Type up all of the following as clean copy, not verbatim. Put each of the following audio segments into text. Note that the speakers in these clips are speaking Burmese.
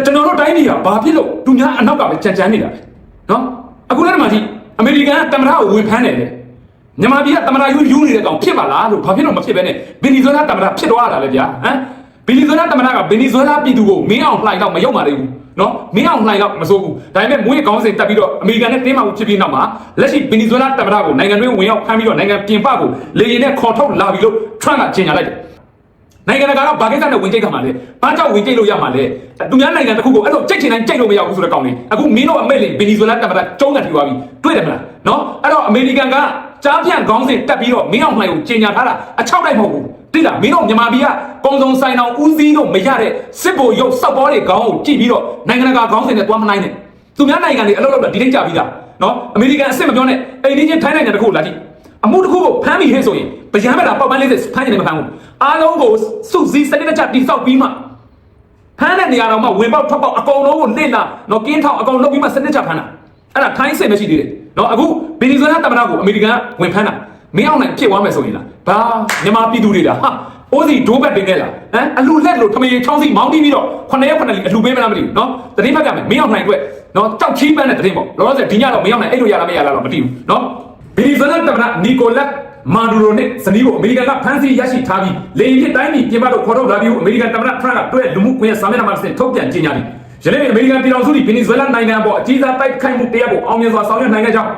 ကျွန်တော်တို့တိုင်းပြည်ကဘာဖြစ်လို့သူများအနောက်ကပဲကြံကြမ်းနေတာလဲနော်အခုလည်းဒီမှာကြည့်အမေရိကန်ကတမရကိုဝင်ဖမ်းတယ်လေမြန်မာပြည်ကတမရယူနေတဲ့ကောင်ဖြစ်ပါလားလို့ဘာဖြစ်လို့မဖြစ်ပဲနဲ့ဗင်နီဇွဲလားတမရဖြစ်သွားတာလေဗျာဟမ်ဗင်နီဇွဲလားတမရကဗင်နီဇွဲလားပြည်သူကိုမင်းအောင်လှိုင်တော့မရောက်ပါသေးဘူးနော်မင်းအောင်လှိုင်တော့မစိုးဘူးဒါပေမဲ့မွေးကောင်းစင်တက်ပြီးတော့အမေရိကန်နဲ့တင်းမာမှုဖြစ်ပြီးနောက်မှာလက်ရှိဗင်နီဇွဲလားတမရကိုနိုင်ငံတွင်းဝင်ရောက်ဖမ်းပြီးတော့နိုင်ငံပြင်ပကိုလေရင်နဲ့ခေါ်ထုတ်လာပြီးလို့ထရန့်ကကြေညာလိုက်တယ်နိုင်ငံတကာကဘာကိစ္စနဲ့ဝင်ကြိတ်ခါမှာလဲဘာကြောင့်ဝင်ကြိတ်လို့ရမှာလဲသူများနိုင်ငံတစ်ခုကိုအဲ့လိုကြိတ်ချင်တိုင်းကြိတ်လို့မရဘူးဆိုတဲ့ကောင်လေးအခုမင်းတို့အမိတ်လေးဗင်နီဇွဲလားတမရကျုံးကန်ထီသွားပြီတွေ့တယ်မလားနော်အဲ့တော့အမေရိကန်ကကြားပြန့်ခေါင်းစဉ်တက်ပြီးတော့မင်းအောင်လှိုင်ကိုကြေညာထားတာအချောက်တိုက်မဟုတ်ဘူးသိလားမင်းတို့မြန်မာပြည်ကကုံစုံဆိုင်အောင်ဦးစီးတော့မရတဲ့စစ်ဗိုလ်ရုပ်စောက်ပေါ်တွေခေါင်းကိုကြည့်ပြီးတော့နိုင်ငံတကာခေါင်းစဉ်နဲ့တွားမနိုင်နဲ့သူများနိုင်ငံတွေအလုပ်လုပ်တာဒီတိုင်းကြပြီးသားနော်အမေရိကန်အစ်စ်မပြောနဲ့အိန္ဒိယထိုင်းနိုင်ငံတစ်ခုလာကြည့်အမှုတစ်ခုကိုဖမ်းပြီးဟဲ့ဆိုရင်ဗျံမဲ့တာပေါက်ပန်းလေးစစ်ဖမ်းနေတယ်မဖမ်းဘူးအားလုံးကိုစုစည်းစနစ်တကျတိစောက်ပြီးမှဖမ်းတဲ့နေရာတော့မှဝင်ပေါက်ထွက်ပေါက်အကုန်လုံးကိုလက်လာနော်ကင်းထောင်အကုန်လုပ်ပြီးမှစနစ်ကျဖမ်းတာအဲ့ဒါထိုင်းစစ်မရှိသေးတယ်နော်အခုဗင်နီဇွဲလားတမန်တော်ကိုအမေရိကန်ကဝင်ဖမ်းတာမင်းအောင်နိုင်ဖြစ်သွားမယ်ဆိုရင်လားဘာမြန်မာပြည်သူတွေလားဟာအိုးစီဒိုးဘက်တင်ခဲ့လားဟမ်အလူလက်လို့ထမရေချောင်းစီမောင်းပြီးတော့9ရက်9လအလူပေးမလားမသိဘူးနော်တတိဖက်ကမင်းအောင်နိုင်အတွက်နော်ကြောက်ချီးပန်းတဲ့တတိပေါ့လောလောဆယ်ဒီညတော့မင်းအောင်နိုင်အဲ့လိုရလားမရလားတော့မသိဘူးနော်ဗင်နီဇွဲလားတမန်တော်နီကိုလက်မာဒူရိုနဲ့ဇနီးကိုအမေရိကန်ကဖမ်းဆီးရရှိထားပြီးလေရင်ဖြစ်တိုင်းပြည်ပြင်ပတော့ခေါ်ထုတ်လာပြီးအမေရိကန်တမန်တော်ထရန့်ကတွဲလူမှုကွန်ရက်စာမျက်နှာမှာထုတ်ပြန်ကြေညာပြီးယနေ့အမေရိကန်ပြည်ထောင်စုပြည်ဗင်နီဇွဲလားနိုင်ငံပေါ်အကြီးစားတိုက်ခိုက်မှုတရားကိုအောင်မြင်စွာဆောင်ရွက်နိုင်တဲ့ကြောင်း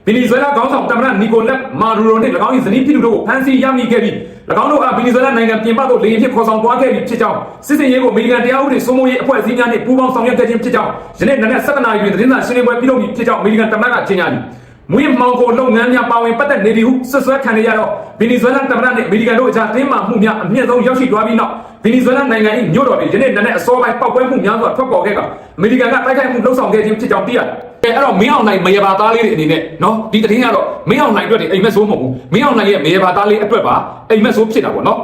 ဗင်နီဇွဲလားခေါင်းဆောင်တမန်နီကိုလက်မာဒူရိုနဲ့၎င်း၏ဇနီးဖြစ်သူတို့ကိုဖမ်းဆီးရမိခဲ့ပြီး၎င်းတို့အားဗင်နီဇွဲလားနိုင်ငံပြင်ပသို့လေယာဉ်ဖြင့်ခေါ်ဆောင်သွားခဲ့ပြီးဖြစ်ကြောင်းစစ်စင်ရေးကိုအမေရိကန်တရားဥပဒေစိုးမိုးရေးအဖွဲ့အစည်းများနှင့်ပူးပေါင်းဆောင်ရွက်ခဲ့ခြင်းဖြစ်ကြောင်းယနေ့နက်7 နာရီတွင်သတင်းစာရှင်းလင်းပွဲပြုလုပ်ပြီးဖြစ်ကြောင်းအမေရိကန်တမန်ကကြေညာသည်မွေးမောင်ကိုလုပ်ငန်းများပါဝင်ပတ်သက်နေသည်ဟုဆွဆွဲခံရတော့ဗင်နီဇွဲလားတမန်နဲ့အမေရိကန်တို့အကြားတင်းမာမှုများအမြင့်ဆုံးရောက်ရှိသွားပြီးနောက်ဗင်နီဇွဲလားနိုင်ငံ၏မြို့တော်တွင်ယနေ့နက်အစောပိုင်းပောက်ကွဲမှုများစွာထွက်ပေါ်ခဲ့ကအမေရိကန်ကတိုက်ခိုက်မှုလှုပ်ဆောင်ခဲ့ခြင်းဖြစ်ကြောင်းသိရတယ်အဲ့တော့မင်းအောင်နိုင်မရပါသားလေးတွေအနေနဲ့နော်ဒီတည်င်းကတော့မင်းအောင်နိုင်အတွက်အိမ်မက်ဆိုးမဟုတ်ဘူးမင်းအောင်နိုင်ရဲ့မရပါသားလေးအတွက်ပါအိမ်မက်ဆိုးဖြစ်တာပေါ့နော်